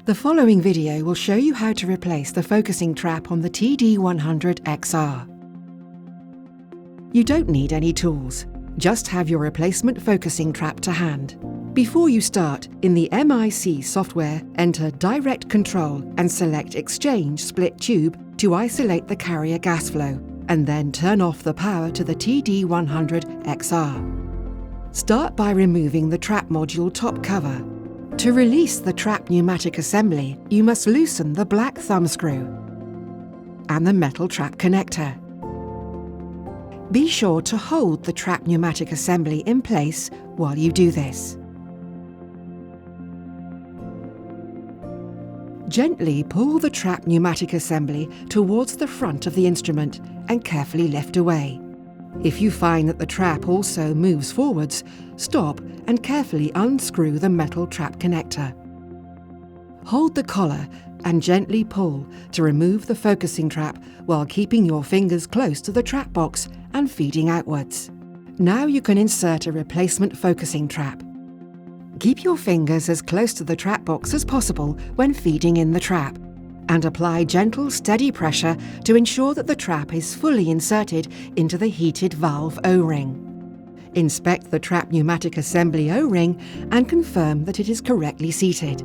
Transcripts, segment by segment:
The following video will show you how to replace the focusing trap on the TD100-xr. You don't need any tools, just have your replacement focusing trap to hand. Before you start, in the MIC software, enter Direct Control and select Exchange Split Tube to isolate the carrier gas flow, and then turn off the power to the TD100-xr. Start by removing the trap module top cover. To release the trap pneumatic assembly, you must loosen the black thumb screw and the metal trap connector. Be sure to hold the trap pneumatic assembly in place while you do this. Gently pull the trap pneumatic assembly towards the front of the instrument and carefully lift away. If you find that the trap also moves forwards, stop and carefully unscrew the metal trap connector. Hold the collar and gently pull to remove the focusing trap while keeping your fingers close to the trap box and feeding outwards. Now you can insert a replacement focusing trap. Keep your fingers as close to the trap box as possible when feeding in the trap, and apply gentle, steady pressure to ensure that the trap is fully inserted into the heated valve O-ring. Inspect the trap pneumatic assembly O-ring and confirm that it is correctly seated.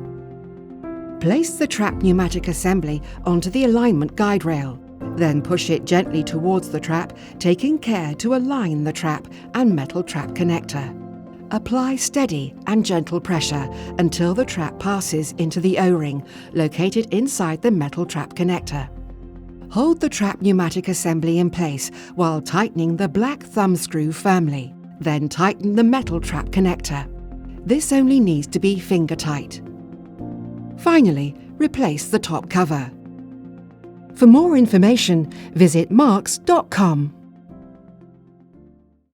Place the trap pneumatic assembly onto the alignment guide rail, then push it gently towards the trap, taking care to align the trap and metal trap connector. Apply steady and gentle pressure until the trap passes into the O-ring located inside the metal trap connector. Hold the trap pneumatic assembly in place while tightening the black thumb screw firmly. Then tighten the metal trap connector. This only needs to be finger tight. Finally, replace the top cover. For more information, visit marks.com.